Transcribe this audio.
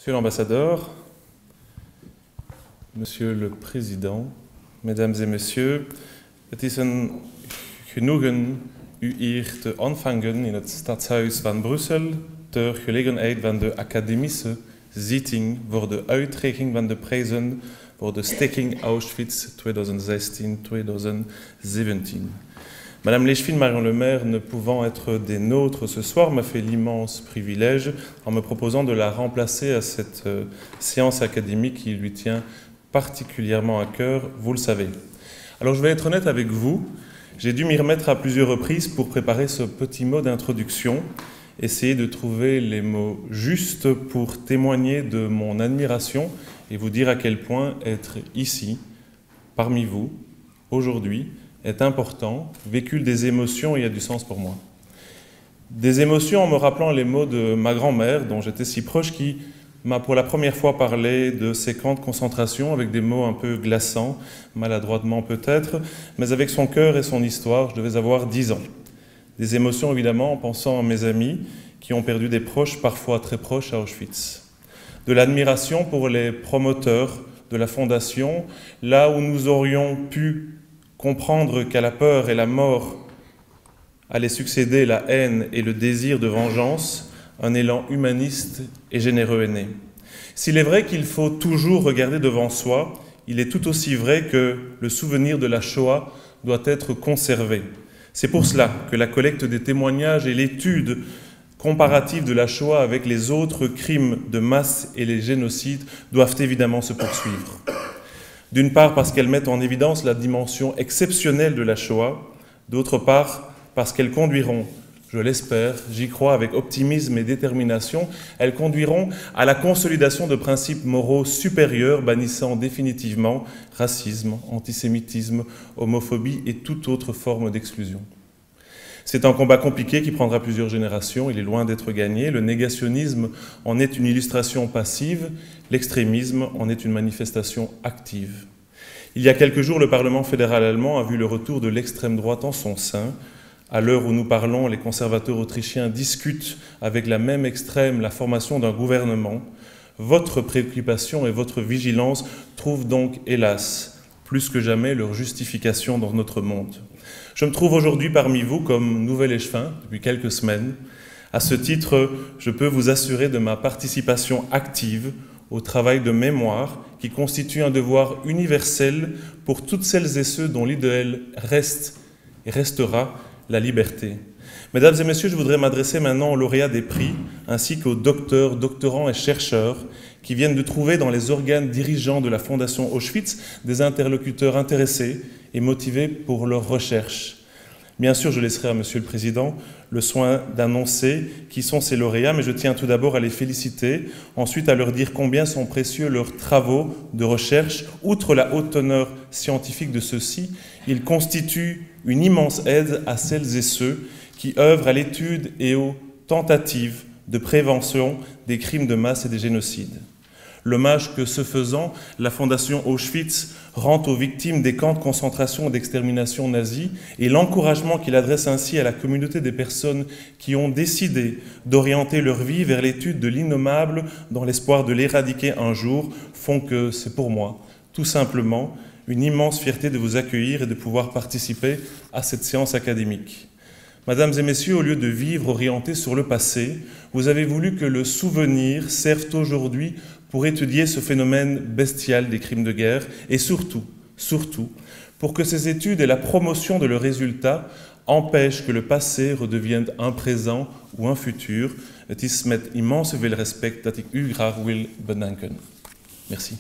Monsieur l'ambassadeur, Monsieur le Président, Mesdames et Messieurs, het is een genoegen u hier te ontvangen in het Stadshuis van Brussel ter gelegenheid van de academische zitting voor de uitreiking van de prijzen voor de Stichting Auschwitz 2016-2017. Madame Lécheville, Marion Le Maire, ne pouvant être des nôtres ce soir, m'a fait l'immense privilège en me proposant de la remplacer à cette séance académique qui lui tient particulièrement à cœur, vous le savez. Alors je vais être honnête avec vous, j'ai dû m'y remettre à plusieurs reprises pour préparer ce petit mot d'introduction, essayer de trouver les mots justes pour témoigner de mon admiration et vous dire à quel point être ici, parmi vous, aujourd'hui, est important, véhicule des émotions et a du sens pour moi. Des émotions en me rappelant les mots de ma grand-mère, dont j'étais si proche, qui m'a pour la première fois parlé de ces camps de concentration avec des mots un peu glaçants, maladroitement peut-être, mais avec son cœur et son histoire. Je devais avoir 10 ans. Des émotions évidemment en pensant à mes amis qui ont perdu des proches, parfois très proches à Auschwitz. De l'admiration pour les promoteurs de la fondation, là où nous aurions pu comprendre qu'à la peur et la mort allait succéder la haine et le désir de vengeance, un élan humaniste et généreux est né. S'il est vrai qu'il faut toujours regarder devant soi, il est tout aussi vrai que le souvenir de la Shoah doit être conservé. C'est pour cela que la collecte des témoignages et l'étude comparative de la Shoah avec les autres crimes de masse et les génocides doivent évidemment se poursuivre. D'une part parce qu'elles mettent en évidence la dimension exceptionnelle de la Shoah, d'autre part parce qu'elles conduiront, je l'espère, j'y crois avec optimisme et détermination, elles conduiront à la consolidation de principes moraux supérieurs bannissant définitivement racisme, antisémitisme, homophobie et toute autre forme d'exclusion. C'est un combat compliqué qui prendra plusieurs générations, il est loin d'être gagné. Le négationnisme en est une illustration passive, l'extrémisme en est une manifestation active. Il y a quelques jours, le Parlement fédéral allemand a vu le retour de l'extrême droite en son sein. À l'heure où nous parlons, les conservateurs autrichiens discutent avec la même extrême la formation d'un gouvernement. Votre préoccupation et votre vigilance trouvent donc, hélas, plus que jamais leur justification dans notre monde. Je me trouve aujourd'hui parmi vous comme nouvel échevin depuis quelques semaines. À ce titre, je peux vous assurer de ma participation active au travail de mémoire qui constitue un devoir universel pour toutes celles et ceux dont l'idéal reste et restera la liberté. Mesdames et messieurs, je voudrais m'adresser maintenant aux lauréats des prix ainsi qu'aux docteurs, doctorants et chercheurs qui viennent de trouver dans les organes dirigeants de la Fondation Auschwitz des interlocuteurs intéressés et motivés pour leurs recherches. Bien sûr, je laisserai à Monsieur le Président le soin d'annoncer qui sont ces lauréats, mais je tiens tout d'abord à les féliciter, ensuite à leur dire combien sont précieux leurs travaux de recherche. Outre la haute teneur scientifique de ceux-ci, ils constituent une immense aide à celles et ceux qui œuvrent à l'étude et aux tentatives de prévention des crimes de masse et des génocides. L'hommage que, ce faisant, la Fondation Auschwitz rend aux victimes des camps de concentration et d'extermination nazis et l'encouragement qu'il adresse ainsi à la communauté des personnes qui ont décidé d'orienter leur vie vers l'étude de l'innommable dans l'espoir de l'éradiquer un jour font que c'est pour moi, tout simplement, une immense fierté de vous accueillir et de pouvoir participer à cette séance académique. Mesdames et messieurs, au lieu de vivre orienté sur le passé, vous avez voulu que le souvenir serve aujourd'hui pour étudier ce phénomène bestial des crimes de guerre et surtout, pour que ces études et la promotion de leurs résultats empêchent que le passé redevienne un présent ou un futur. Het is met immense veel respect dat ik u graag wil bedanken. Merci.